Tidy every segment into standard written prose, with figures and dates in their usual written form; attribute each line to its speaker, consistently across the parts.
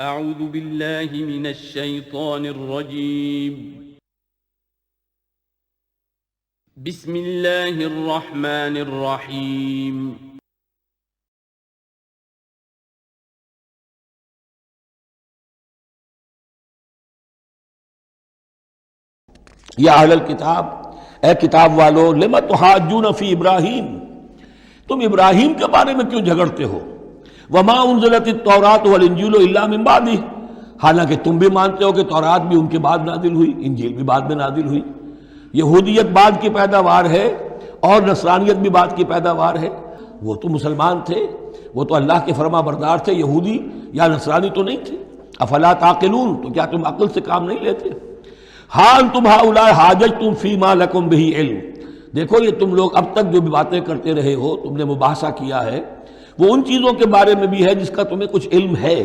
Speaker 1: اعوذ باللہ من الشیطان الرجیم بسم اللہ الرحمن الرحیم
Speaker 2: یا اہل الکتاب، اے کتاب والو، لم تحاجون فی ابراہیم، تم ابراہیم کے بارے میں کیوں جھگڑتے ہو؟ وما انزلت التوراۃ والانجیل الا من بعدہ، حالانکہ تم بھی مانتے ہو کہ تورات بھی ان کے بعد نازل ہوئی، انجیل بھی بعد میں نازل ہوئی۔ یہودیت بعد کی پیداوار ہے اور نصرانیت بھی بعد کی پیداوار ہے۔ وہ تو مسلمان تھے، وہ تو اللہ کے فرما بردار تھے، یہودی یا نصرانی تو نہیں تھے۔ افلا تعقلون، تو کیا تم عقل سے کام نہیں لیتے؟ ہاں انتم ہؤلاء حاججتم فیما لکم بہ علم، دیکھو یہ تم لوگ اب تک جو بھی باتیں کرتے رہے ہو، تم نے مباحثہ کیا ہے، وہ ان چیزوں کے بارے میں بھی ہے جس کا تمہیں کچھ علم ہے۔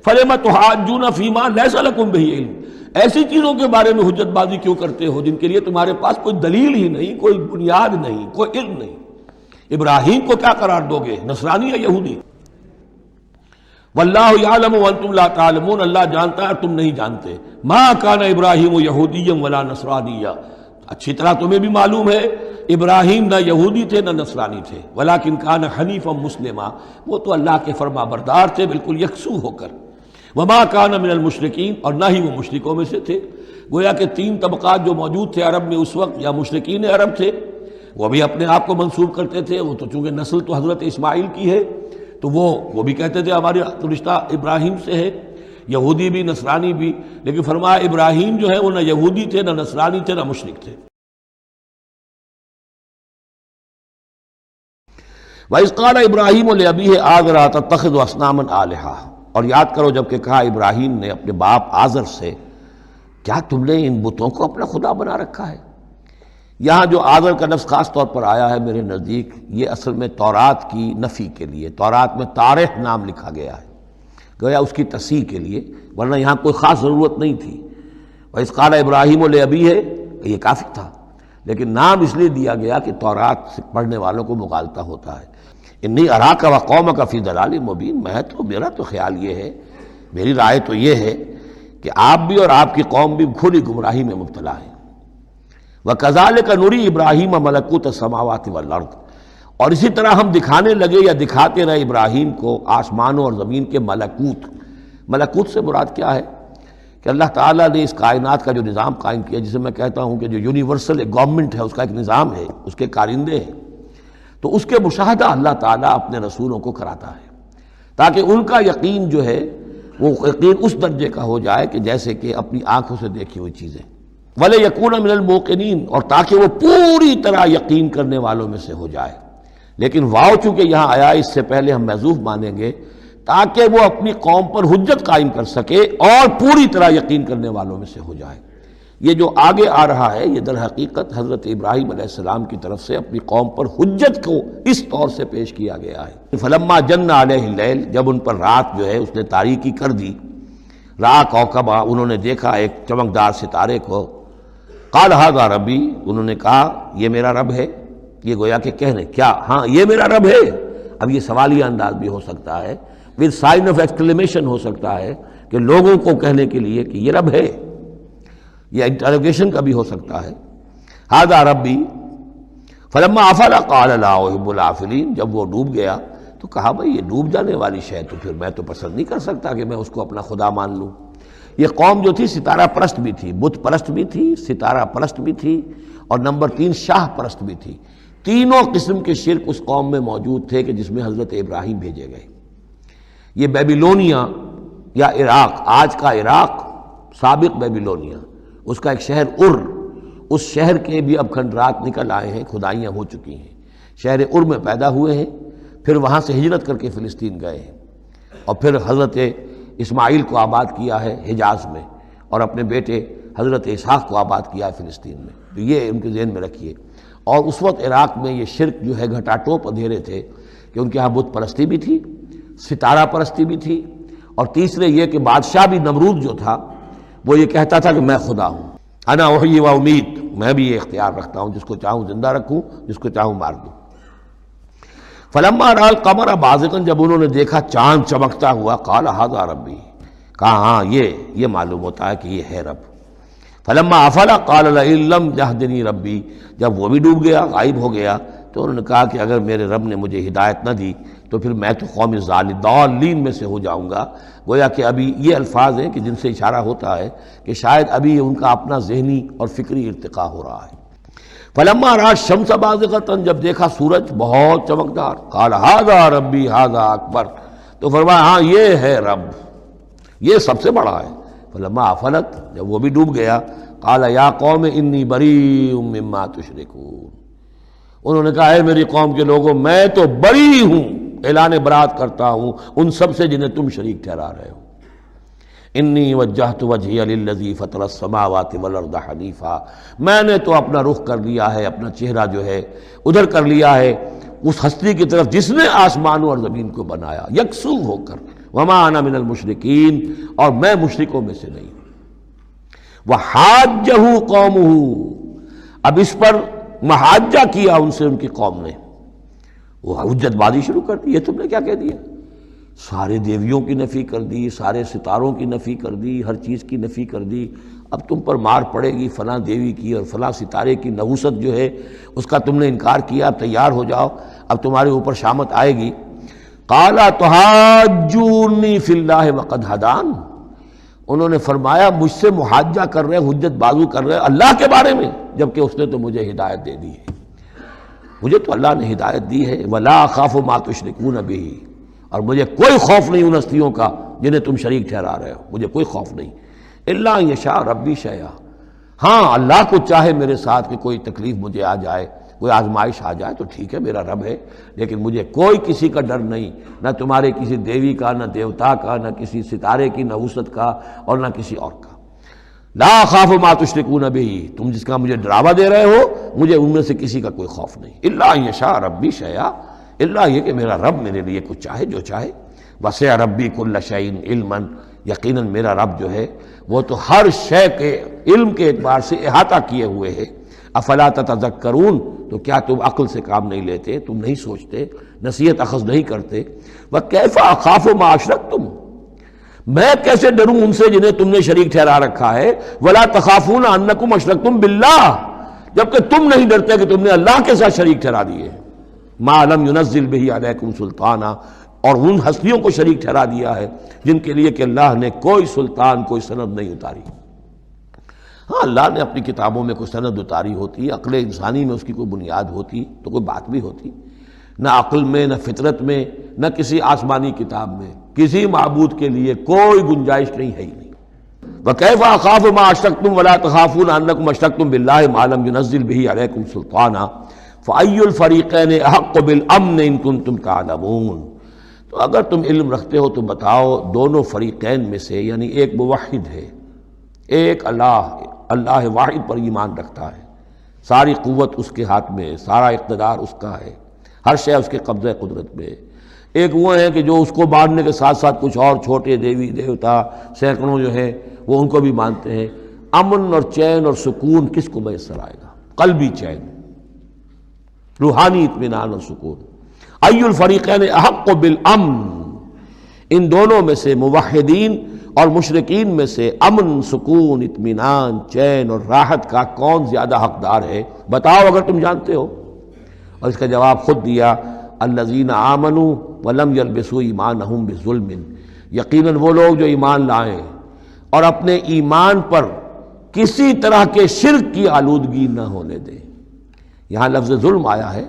Speaker 2: فلم تحاجون فیما لیس لکم بہ علم، ایسی چیزوں کے بارے میں حجت بازی کیوں کرتے ہو جن کے لیے تمہارے پاس کوئی دلیل ہی نہیں، کوئی بنیاد نہیں، کوئی علم نہیں؟ ابراہیم کو کیا قرار دو گے، نصرانی یا یہودی؟ واللہ یعلم وانتم لا تعلمون، اللہ جانتا ہے تم نہیں جانتے۔ ما کان ابراہیم یہودیا ولا نصرانیا، اچھی طرح تمہیں بھی معلوم ہے ابراہیم نہ یہودی تھے نہ نصرانی تھے، ولیکن کان حنیفا مسلما، وہ تو اللہ کے فرما بردار تھے بالکل یکسو ہو کر۔ وما کان من المشرکین، اور نہ ہی وہ مشرکوں میں سے تھے۔ گویا کہ تین طبقات جو موجود تھے عرب میں اس وقت، یا مشرکین عرب تھے، وہ بھی اپنے آپ کو منسوب کرتے تھے، وہ تو چونکہ نسل تو حضرت اسماعیل کی ہے تو وہ بھی کہتے تھے ہمارا رشتہ ابراہیم سے ہے، یہودی بھی نصرانی بھی، لیکن فرمایا ابراہیم جو ہے وہ نہ یہودی تھے نہ نصرانی تھے نہ مشرک تھے۔ وَإِذْ قَالَ إِبْرَاهِيمُ لِأَبِيهِ آزَرَ أَتَتَّخِذُ أَصْنَامًا آلِهَةً، اور یاد کرو جب کہ کہا ابراہیم نے اپنے باپ آزر سے، کیا تم نے ان بتوں کو اپنا خدا بنا رکھا ہے؟ یہاں جو آزر کا لفظ خاص طور پر آیا ہے میرے نزدیک، یہ اصل میں تورات کی نفی کے لیے، تورات میں تارح نام لکھا گیا ہے، گویا اس کی تصحیح کے لیے، ورنہ یہاں کوئی خاص ضرورت نہیں تھی۔ وَإِذْ قَالَ إِبْرَاهِيمُ لِأَبِيهِ، یہ کافی تھا، لیکن نام اس لیے دیا گیا کہ تورات پڑھنے والوں کو مغالطہ ہوتا ہے۔ انی اراک وقومک فی ضلال مبین، میرا تو خیال یہ ہے، میری رائے تو یہ ہے کہ آپ بھی اور آپ کی قوم بھی کھلی گمراہی میں مبتلا ہیں۔ وَكَذَلِكَ نُرِي إِبْرَاهِيمَ مَلَكُوتَ السَّمَاوَاتِ وَالْأَرْضِ، اور اسی طرح ہم دکھانے لگے یا دکھاتے رہے ابراہیم کو آسمانوں اور زمین کے ملکوت۔ ملکوت سے مراد کیا ہے کہ اللہ تعالیٰ نے اس کائنات کا جو نظام قائم کیا، جسے میں کہتا ہوں کہ جو یونیورسل گورنمنٹ ہے، اس کا ایک نظام ہے، اس کے کارندے ہیں، تو اس کے مشاہدہ اللہ تعالیٰ اپنے رسولوں کو کراتا ہے تاکہ ان کا یقین جو ہے وہ یقین اس درجے کا ہو جائے کہ جیسے کہ اپنی آنکھوں سے دیکھی ہوئی چیزیں۔ وَلَيَكُونَ مِنَ الْمُوقِنِينَ، اور تاکہ وہ پوری طرح یقین کرنے والوں میں سے ہو جائے۔ لیکن واو چونکہ یہاں آیا، اس سے پہلے ہم محذوف مانیں گے تاکہ وہ اپنی قوم پر حجت قائم کر سکے اور پوری طرح یقین کرنے والوں میں سے ہو جائے۔ یہ جو آگے آ رہا ہے یہ در حقیقت حضرت ابراہیم علیہ السلام کی طرف سے اپنی قوم پر حجت کو اس طور سے پیش کیا گیا ہے۔ فلما جن علیہ اللیل، جب ان پر رات جو ہے اس نے تاریکی کر دی، رأى کوكبا، انہوں نے دیکھا ایک چمکدار ستارے کو، قال ھذا ربی، انہوں نے کہا یہ میرا رب ہے۔ یہ گویا کہ کہنے کیا، ہاں یہ میرا رب ہے۔ اب یہ سوالیہ انداز بھی ہو سکتا ہے، ود سائن آف ایکسکلیمیشن ہو سکتا ہے کہ لوگوں کو کہنے کے لیے کہ یہ رب ہے، یہ انٹروگیشن کا بھی ہو سکتا ہے۔ ھذا ربی فلما افل قال لا احب الافلین، جب وہ ڈوب گیا تو کہا بھائی یہ ڈوب جانے والی شے تو پھر میں تو پسند نہیں کر سکتا کہ میں اس کو اپنا خدا مان لوں۔ یہ قوم جو تھی ستارہ پرست بھی تھی، بت پرست بھی تھی، ستارہ پرست بھی تھی، اور نمبر 3 شاہ پرست بھی تھی۔ تینوں قسم کے شرک اس قوم میں موجود تھے کہ جس میں حضرت ابراہیم بھیجے گئے۔ یہ بیبیلونیا یا عراق، آج کا عراق، سابق بیبیلونیا، اس کا ایک شہر اس شہر کے بھی اب کھنڈرات نکل آئے ہیں، کھدائیاں ہو چکی ہیں۔ شہر میں پیدا ہوئے ہیں، پھر وہاں سے ہجرت کر کے فلسطین گئے ہیں، اور پھر حضرت اسماعیل کو آباد کیا ہے حجاز میں، اور اپنے بیٹے حضرت اسحاق کو آباد کیا ہے فلسطین میں۔ تو یہ ان کے ذہن میں رکھیے۔ اور اس وقت عراق میں یہ شرک جو ہے گھٹا ٹوپ اندھیرے تھے کہ ان کے ہاں بت پرستی بھی تھی، ستارہ پرستی بھی تھی، اور تیسرے یہ کہ بادشاہ بھی نمرود جو تھا وہ یہ کہتا تھا کہ میں خدا ہوں، انا احیی و امید، میں بھی یہ اختیار رکھتا ہوں، جس کو چاہوں زندہ رکھوں، جس کو چاہوں مار دوں۔ فلما رأى القمر بازغا، جب انہوں نے دیکھا چاند چمکتا ہوا، قال ھذا ربی، کہا ہاں یہ معلوم ہوتا ہے کہ یہ ہے رب۔ فلما افلا قال لئن لم يهدني ربی، جب وہ بھی ڈوب گیا، غائب ہو گیا، تو انہوں نے کہا کہ اگر میرے رب نے مجھے ہدایت نہ دی تو پھر میں تو قوم ضالین میں سے ہو جاؤں گا۔ گویا کہ ابھی یہ الفاظ ہیں کہ جن سے اشارہ ہوتا ہے کہ شاید ابھی ان کا اپنا ذہنی اور فکری ارتقاء ہو رہا ہے۔ فلما رأى الشمس بازغۃ، جب دیکھا سورج بہت چمکدار، قال ھذا ربی ھذا اکبر، تو فرمایا ہاں یہ ہے رب، یہ سب سے بڑا ہے۔ فلما افلت، جب وہ بھی ڈوب گیا، قال یا قوم انی بریء مما تشرکون، انہوں نے کہا اے میری قوم کے لوگوں میں تو بری ہوں، اعلان برات کرتا ہوں ان سب سے جنہیں تم شریک ٹھہرا رہے ہو۔ انی وجہت وجہی للذی فطر السماوات والارض حنیفا، میں نے تو اپنا رخ کر لیا ہے، اپنا چہرہ جو ہے ادھر کر لیا ہے اس ہستی کی طرف جس نے آسمانوں اور زمین کو بنایا یکسو ہو کر، وما انا من المشرکین، اور میں مشرکوں میں سے نہیں ہوں۔ وحاجہ قومہ، اب اس پر محاجہ کیا ان سے ان کی قوم نے، وہ حجت بازی شروع کر دی، یہ تم نے کیا کہہ دیا؟ سارے دیویوں کی نفی کر دی، سارے ستاروں کی نفی کر دی، ہر چیز کی نفی کر دی، اب تم پر مار پڑے گی فلاں دیوی کی اور فلاں ستارے کی نحوست جو ہے اس کا تم نے انکار کیا، اب تیار ہو جاؤ، اب تمہارے اوپر شامت آئے گی۔ قَالَ تُحَاجُّونِي فِي اللَّهِ وَقَدْ هَدَانِ، انہوں نے فرمایا مجھ سے محاجہ کر رہے، حجت بازو کر رہے اللہ کے بارے میں، جبکہ اس نے تو مجھے ہدایت دے دی ہے، مجھے تو اللہ نے ہدایت دی ہے۔ وَلَا أَخَافُ مَا تُشْرِكُونَ بِهِ، اور مجھے کوئی خوف نہیں ان ہستیوں کا جنہیں تم شریک ٹھہرا رہے ہو، مجھے کوئی خوف نہیں۔ الا ان یشاء ربی شیئا، ہاں اللہ کو چاہے میرے ساتھ کہ کوئی تکلیف مجھے آ جائے، کوئی آزمائش آ جائے تو ٹھیک ہے، میرا رب ہے، لیکن مجھے کوئی کسی کا ڈر نہیں، نہ تمہارے کسی دیوی کا، نہ دیوتا کا، نہ کسی ستارے کی نحوست کا، اور نہ کسی اور کا۔ لا اخاف ما تشركون به، تم جس کا مجھے ڈراوا دے رہے ہو مجھے ان میں سے کسی کا کوئی خوف نہیں۔ الا ان یشاء ربی شیئا، الا یہ کہ میرا رب میرے لیے کچھ چاہے جو چاہے۔ وسع ربی کل شیء علما، یقیناً میرا رب جو ہے وہ تو ہر شے کے علم کے اعتبار سے احاطہ کیے ہوئے ہے۔ افلا تتذکرون، تو کیا تم عقل سے کام نہیں لیتے، تم نہیں سوچتے، نصیحت اخذ نہیں کرتے؟ وکیف اخاف ما اشرکتم، میں کیسے ڈروں ان سے جنہیں تم نے شریک ٹھہرا رکھا ہے۔ ولا تخافون انکم اشرکتم باللہ، جبکہ تم نہیں ڈرتے کہ تم نے اللہ کے ساتھ شریک ٹھہرا دیے۔ ما لم ينزل به علیکم سلطانا، اور ان ہستیوں کو شریک ٹھہرا دیا ہے جن کے لیے کہ اللہ نے کوئی سلطان، کوئی سند نہیں اتاری۔ ہاں اللہ نے اپنی کتابوں میں کوئی سند اتاری ہوتی، عقل انسانی میں اس کی کوئی بنیاد ہوتی تو کوئی بات بھی ہوتی، نہ عقل میں، نہ فطرت میں، نہ کسی آسمانی کتاب میں کسی معبود کے لیے کوئی گنجائش نہیں ہے ہی نہیں۔ وَكَيْفَ أَخَافُ مَا أَشْرَكْتُمْ وَلَا تَخَافُونَ أَنَّكُمْ أَشْرَكْتُمْ بِاللَّهِ مَا لَمْ يُنَزِّلْ بِهِ عَلَيْكُمْ سُلْطَانًا فَأَيُّ الْفَرِيقَيْنِ أَحَقُّ بِالْأَمْنِ إِن كُنتُمْ تَعْلَمُونَ، تو اگر تم علم رکھتے ہو تو بتاؤ دونوں فریقین میں سے، یعنی ایک موحد ہے، ایک اللہ واحد پر ایمان رکھتا ہے، ساری قوت اس کے ہاتھ میں، سارا اقتدار اس کا ہے، ہر شے اس کے قبضہ قدرت میں۔ ایک وہ ہیں کہ جو اس کو ماننے کے ساتھ ساتھ کچھ اور چھوٹے دیوی دیوتا سینکڑوں جو ہیں وہ ان کو بھی مانتے ہیں۔ امن اور چین اور سکون کس کو میسر آئے گا؟ قلبی چین، روحانی اطمینان اور سکون۔ ای الفریقین احق بالامن، ان دونوں میں سے موحدین اور مشرکین میں سے امن، سکون، اطمینان، چین اور راحت کا کون زیادہ حقدار ہے؟ بتاؤ اگر تم جانتے ہو۔ اور اس کا جواب خود دیا، الذین آمنوا ولم یلبسوا ایمانہم بظلم، یقیناً وہ لوگ جو ایمان لائیں اور اپنے ایمان پر کسی طرح کے شرک کی آلودگی نہ ہونے دیں۔ یہاں لفظ ظلم آیا ہے،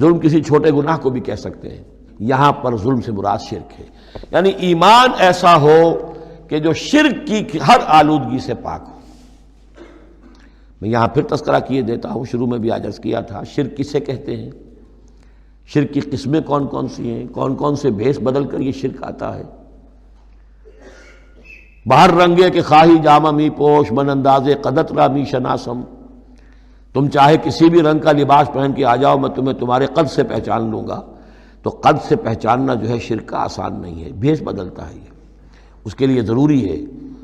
Speaker 2: ظلم کسی چھوٹے گناہ کو بھی کہہ سکتے ہیں، یہاں پر ظلم سے مراد شرک ہے، یعنی ایمان ایسا ہو کہ جو شرک کی ہر آلودگی سے پاک ہو۔ میں یہاں پھر تذکرہ کیے دیتا ہوں، شروع میں بھی عرض کیا تھا، شرک کسے کہتے ہیں، شرک کی قسمیں کون کون سی ہیں، کون کون سے بھیس بدل کر یہ شرک آتا ہے۔ باہر رنگے کے خواہی جامہ می پوش، من اندازے قدت را می شناسم، تم چاہے کسی بھی رنگ کا لباس پہن کے آ جاؤ میں تمہیں تمہارے قد سے پہچان لوں گا۔ تو قد سے پہچاننا جو ہے شرک کا آسان نہیں ہے، بھیس بدلتا ہے، یہ اس کے لیے ضروری ہے۔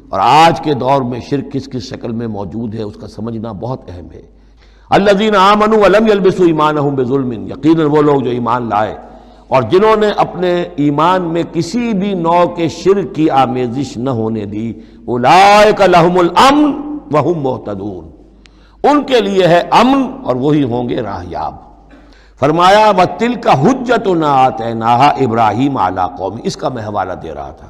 Speaker 2: اور آج کے دور میں شرک کس کس شکل میں موجود ہے اس کا سمجھنا بہت اہم ہے۔ الذین آمنوا ولم یلبسوا ایمانہم بظلم، یقیناً وہ لوگ جو ایمان لائے اور جنہوں نے اپنے ایمان میں کسی بھی نوع کے شرک کی آمیزش نہ ہونے دی، اولئک لہم الامن وہم مہتدون، ان کے لیے ہے امن اور وہی ہوں گے راہیاب۔ فرمایا وَتِلْكَ حُجَّتُنَا آتَيْنَاهَا إِبْرَاهِيمَ عَلَىٰ قَوْمِهِ، اس کا میں حوالہ دے رہا تھا۔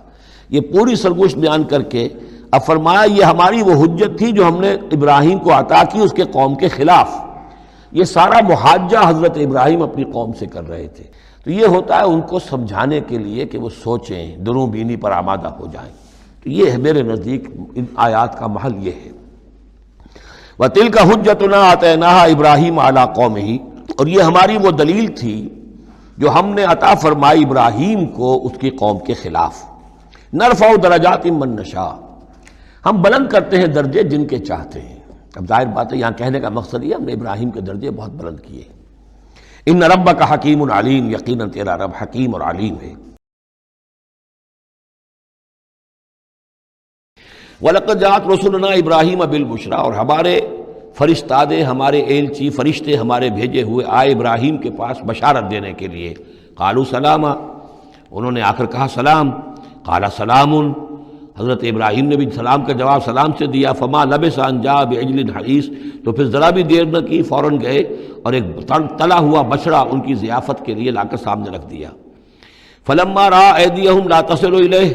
Speaker 2: یہ پوری سرگوشت بیان کر کے اب فرمایا یہ ہماری وہ حجت تھی جو ہم نے ابراہیم کو عطا کی اس کے قوم کے خلاف۔ یہ سارا محاجہ حضرت ابراہیم اپنی قوم سے کر رہے تھے، تو یہ ہوتا ہے ان کو سمجھانے کے لیے کہ وہ سوچیں، دروں بینی پر آمادہ ہو جائیں۔ تو یہ ہے میرے نزدیک ان آیات کا محل یہ ہے۔ وَتِلْكَ حُجَّتُنَا آتَيْنَاهَا إِبْرَاهِيمَ عَلَىٰ قَوْمِهِ، اور یہ ہماری وہ دلیل تھی جو ہم نے عطا فرمائی ابراہیم کو اس کی قوم کے خلاف۔ نرفع درجات من نشاء، ہم بلند کرتے ہیں درجے جن کے چاہتے ہیں۔ اب ظاہر بات ہے یہاں کہنے کا مقصد یہ ہم نے ابراہیم کے درجے بہت بلند کیے۔ ان ربک حکیم علیم، یقیناً تیرا رب حکیم اور علیم ہے۔ وَلَقَدْ جَاءَتْ رُسُلُنَا إِبْرَاهِيمَ بِالْبُشْرَىٰ، اور ہمارے فرشتادے، ہمارے ایلچی فرشتے ہمارے بھیجے ہوئے آئے ابراہیم کے پاس بشارت دینے کے لیے۔ قالوا سلاما، انہوں نے آ کر کہا سلام۔ قال سلام، حضرت ابراہیم نے بھی سلام کا جواب سلام سے دیا۔ فما لبث ان جاء بعجل حنیذ، تو پھر ذرا بھی دیر نہ کی، فوراً گئے اور ایک تلا ہوا بچڑا ان کی ضیافت کے لیے لا کر سامنے رکھ دیا۔ فلما رأى أيديهم لا تصل إليه،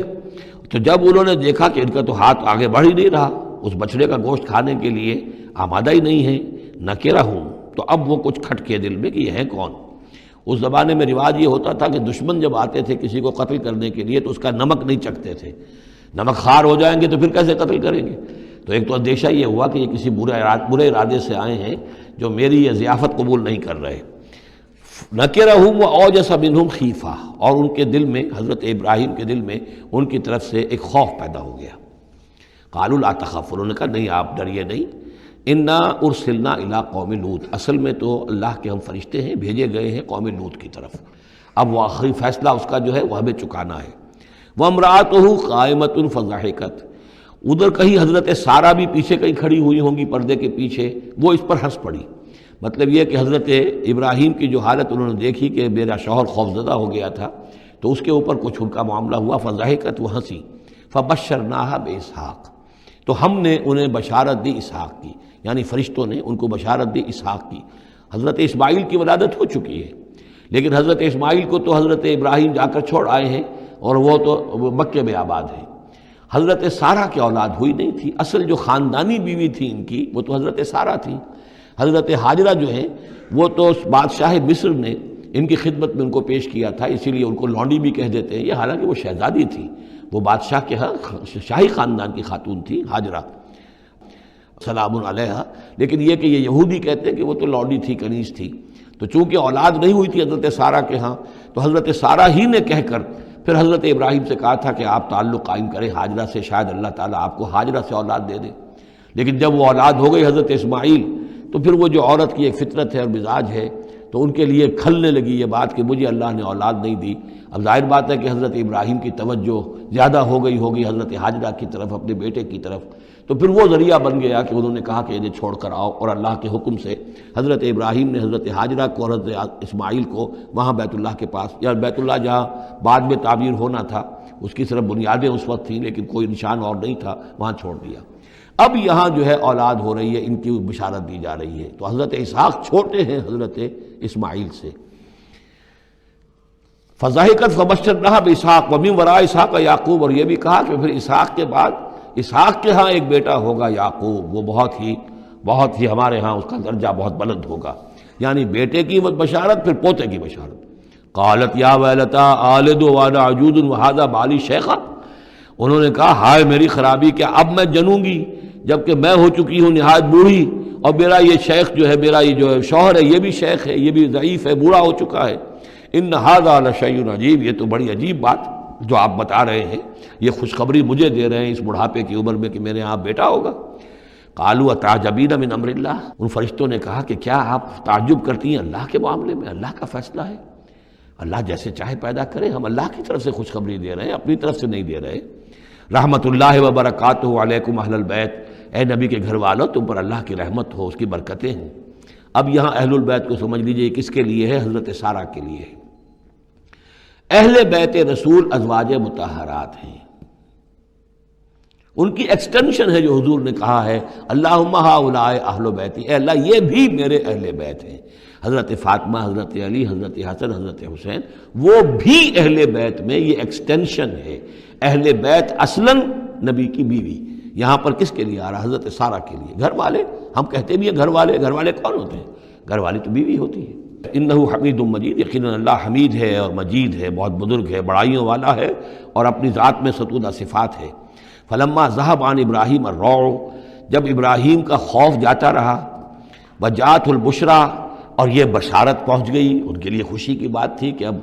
Speaker 2: تو جب انہوں نے دیکھا کہ ان کا تو ہاتھ آگے بڑھ ہی نہیں رہا اس بچڑے کا گوشت کھانے کے لیے، آمادہ ہی نہیں ہے، نکرہم، تو اب وہ کچھ کھٹکے دل میں کہ یہ ہے کون۔ اس زمانے میں رواج یہ ہوتا تھا کہ دشمن جب آتے تھے کسی کو قتل کرنے کے لیے تو اس کا نمک نہیں چکھتے تھے، نمک خوار ہو جائیں گے تو پھر کیسے قتل کریں گے۔ تو ایک تو اندیشہ یہ ہوا کہ یہ کسی برے ارادے سے آئے ہیں جو میری یہ ضیافت قبول نہیں کر رہے۔ نکرہم واوجس منہم خیفہ، اور ان کے دل میں، حضرت ابراہیم کے دل میں ان کی طرف سے ایک خوف پیدا ہو گیا۔ قالوا لا تخف، انہوں نے کہا نہیں آپ ڈریے نہیں، انا ارسلنا الی قوم لوط، اصل میں تو اللہ کے ہم فرشتے ہیں، بھیجے گئے ہیں قوم لوط کی طرف۔ اب وہ آخری فیصلہ اس کا جو ہے وہ ہمیں چکانا ہے۔ وامرأتہ قائمۃ فضحکت، ادھر کہیں حضرت سارہ بھی پیچھے کہیں کھڑی ہوئی ہوں گی پردے کے پیچھے، وہ اس پر ہنس پڑی۔ مطلب یہ کہ حضرت ابراہیم کی جو حالت انہوں نے دیکھی کہ میرا شوہر خوفزدہ ہو گیا تھا تو اس کے اوپر کچھ ان کا معاملہ ہوا، فضحکت، وہ ہنسی۔ فبشرناہا باسحاق، تو ہم نے انہیں بشارت دی اسحاق کی، یعنی فرشتوں نے ان کو بشارت دی اسحاق کی۔ حضرت اسماعیل کی ولادت ہو چکی ہے، لیکن حضرت اسماعیل کو تو حضرت ابراہیم جا کر چھوڑ آئے ہیں اور وہ تو مکے میں آباد ہیں۔ حضرت سارہ کی اولاد ہوئی نہیں تھی، اصل جو خاندانی بیوی تھی ان کی وہ تو حضرت سارہ تھی۔ حضرت ہاجرہ جو ہیں وہ تو بادشاہ مصر نے ان کی خدمت میں ان کو پیش کیا تھا، اسی لیے ان کو لونڈی بھی کہہ دیتے ہیں یہ، حالانکہ وہ شہزادی تھی، وہ بادشاہ کے ہاں شاہی خاندان کی خاتون تھی ہاجرہ سلام علیہا، لیکن یہ کہ یہ یہودی کہتے ہیں کہ وہ تو لونڈی تھی، کنیز تھی۔ تو چونکہ اولاد نہیں ہوئی تھی حضرت سارہ کے ہاں، تو حضرت سارہ ہی نے کہہ کر پھر حضرت ابراہیم سے کہا تھا کہ آپ تعلق قائم کریں ہاجرہ سے، شاید اللہ تعالیٰ آپ کو ہاجرہ سے اولاد دے دے۔ لیکن جب وہ اولاد ہو گئی حضرت اسماعیل، تو پھر وہ جو عورت کی ایک فطرت ہے اور مزاج ہے، تو ان کے لیے کھلنے لگی یہ بات کہ مجھے اللہ نے اولاد نہیں دی۔ اب ظاہر بات ہے کہ حضرت ابراہیم کی توجہ زیادہ ہو گئی ہوگی حضرت ہاجرہ کی طرف، اپنے بیٹے کی طرف، تو پھر وہ ذریعہ بن گیا کہ انہوں نے کہا کہ انہیں چھوڑ کر آؤ، اور اللہ کے حکم سے حضرت ابراہیم نے حضرت ہاجرہ کو اور حضرت اسماعیل کو وہاں بیت اللہ کے پاس، یا بیت اللہ جہاں بعد میں تعمیر ہونا تھا اس کی صرف بنیادیں اس وقت تھیں لیکن کوئی نشان اور نہیں تھا، وہاں چھوڑ دیا۔ اب یہاں جو ہے اولاد ہو رہی ہے، ان کی بشارت دی جا رہی ہے۔ تو حضرت اسحاق چھوٹے ہیں حضرت اسماعیل سے۔ فضحکت فبشرناہا باسحاق ومن وراء اسحاق یعقوب، اور یہ بھی کہا کہ پھر اسحاق کے بعد اسحاق کے ہاں ایک بیٹا ہوگا یعقوب، وہ بہت ہی ہمارے ہاں اس کا درجہ بہت بلند ہوگا، یعنی بیٹے کی بشارت پھر پوتے کی بشارت۔ قالت یا ویلتا آلد وانا عجوز وہذا بالی شیخا، انہوں نے کہا ہائے میری خرابی، کیا اب میں جنوں گی جبکہ میں ہو چکی ہوں نہایت بوڑھی، اور میرا یہ شیخ جو ہے، میرا یہ جو شوہر ہے یہ بھی شیخ ہے، یہ بھی ضعیف ہے، بوڑھا ہو چکا ہے۔ ان ھذا لشیء عجیب، یہ تو بڑی عجیب بات جو آپ بتا رہے ہیں، یہ خوشخبری مجھے دے رہے ہیں اس بڑھاپے کی عمر میں کہ میرے یہاں بیٹا ہوگا۔ قالوا اتعجبین من امر اللہ، ان فرشتوں نے کہا کہ کیا آپ تعجب کرتی ہیں اللہ کے معاملے میں؟ اللہ کا فیصلہ ہے، اللہ جیسے چاہے پیدا کرے، ہم اللہ کی طرف سے خوشخبری دے رہے ہیں، اپنی طرف سے نہیں دے رہے۔ رحمت اللہ وبرکاتہ علیکم اہل البیت، اے نبی کے گھر والوں تم پر اللہ کی رحمت ہو، اس کی برکتیں ہوں۔ اب یہاں اہل البیت کو سمجھ لیجئے کس کے لیے ہے؟ حضرت سارہ کے لیے ہے۔ اہل بیت رسول ازواج مطہرات ہیں، ان کی ایکسٹینشن ہے جو حضور نے کہا ہے اللہم ہؤلاء اہل بیتی، اے اللہ یہ بھی میرے اہل بیت ہیں۔ حضرت فاطمہ، حضرت علی، حضرت حسن، حضرت حسین، وہ بھی اہل بیت میں، یہ ایکسٹینشن ہے۔ اہل بیت اصلاً نبی کی بیوی، یہاں پر کس کے لیے آ رہا؟ حضرت سارہ کے لیے۔ گھر والے ہم کہتے بھی ہیں گھر والے، گھر والے کون ہوتے ہیں؟ گھر والی تو بیوی ہوتی ہے۔ انہ حمید مجید، یقیناً اللہ حمید ہے اور مجید ہے، بہت بزرگ ہے، بڑائیوں والا ہے، اور اپنی ذات میں ستودہ صفات ہے۔ فلما ذہب عن ابراہیم الروع، جب ابراہیم کا خوف جاتا رہا، وجاءت البشریٰ، اور یہ بشارت پہنچ گئی، ان کے لیے خوشی کی بات تھی کہ اب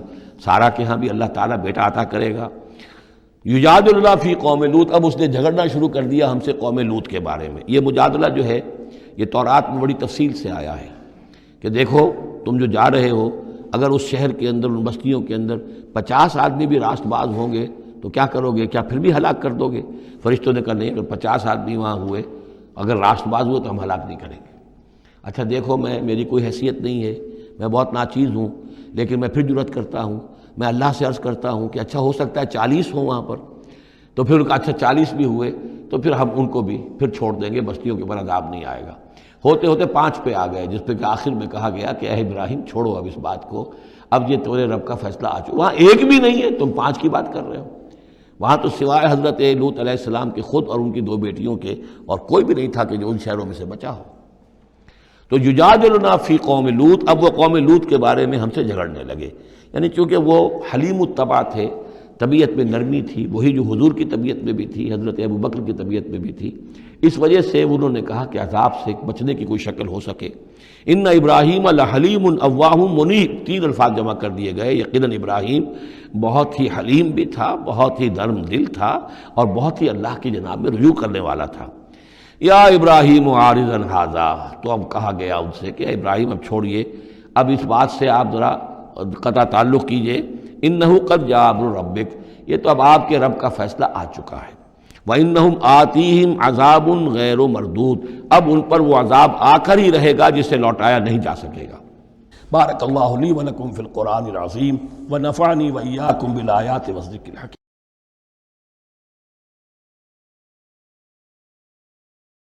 Speaker 2: سارہ کے ہاں بھی اللہ تعالیٰ بیٹا عطا کرے گا۔ یجادلنا فی قوم لوط، اب اس نے جھگڑنا شروع کر دیا ہم سے قوم لوط کے بارے میں۔ یہ مجادلہ جو ہے یہ تورات میں بڑی تفصیل سے آیا ہے کہ دیکھو تم جو جا رہے ہو، اگر اس شہر کے اندر، ان بستیوں کے اندر 50 آدمی بھی راست باز ہوں گے تو کیا کرو گے؟ کیا پھر بھی ہلاک کر دو گے؟ فرشتوں نے کہا نہیں، اگر 50 آدمی وہاں ہوئے، اگر راست باز ہوئے تو ہم ہلاک نہیں کریں گے۔ اچھا دیکھو، میری کوئی حیثیت نہیں ہے، میں بہت ناچیز ہوں، لیکن میں پھر جرأت کرتا ہوں، میں اللہ سے عرض کرتا ہوں کہ اچھا ہو سکتا ہے 40 ہوں وہاں پر۔ تو پھر اچھا 40 بھی ہوئے تو پھر ہم ان کو بھی پھر چھوڑ دیں گے، بستیوں کے اوپر عذاب نہیں آئے گا۔ ہوتے ہوتے 5 پہ آ گئے، جس پہ کہ آخر میں کہا گیا کہ اے ابراہیم چھوڑو اب اس بات کو، اب یہ تیرے رب کا فیصلہ آ چکا۔ وہاں ایک بھی نہیں ہے، تم 5 کی بات کر رہے ہو۔ وہاں تو سوائے حضرت لوط علیہ السلام کے خود اور ان کی 2 بیٹیوں کے اور کوئی بھی نہیں تھا کہ جو ان شہروں میں سے بچا ہو۔ تو یجادلنا فی قوم لوط، اب وہ قوم لوط کے بارے میں ہم سے جھگڑنے لگے، یعنی چونکہ وہ حلیم الطبع تھے، طبیعت میں نرمی تھی، وہی جو حضور کی طبیعت میں بھی تھی، حضرت ابوبکر کی طبیعت میں بھی تھی، اس وجہ سے انہوں نے کہا کہ عذاب سے بچنے کی کوئی شکل ہو سکے۔ ان ابراہیم لحلیم اواہ منیب، 3 الفاظ جمع کر دیے گئے۔ یقیناً ابراہیم بہت ہی حلیم بھی تھا، بہت ہی نرم دل تھا، اور بہت ہی اللہ کی جناب میں رجوع کرنے والا تھا۔ یا ابراہیم عارضا ھذا، تو اب کہا گیا ان سے کہ ابراہیم اب چھوڑیے، اب اس بات سے آپ ذرا قطع تعلق کیجئے۔ انہ قد جاء امر ربک، یہ تو اب آپ کے رب کا فیصلہ آ چکا ہے۔ وانہم آتیہم عذاب غیر مردود، اب ان پر وہ عذاب آ کر ہی رہے گا جسے لوٹایا نہیں جا سکے گا۔ بارک اللہ لی ولکم فی القرآن العظیم ونفعنی وإیاکم بالآیات والذکر الحکیم۔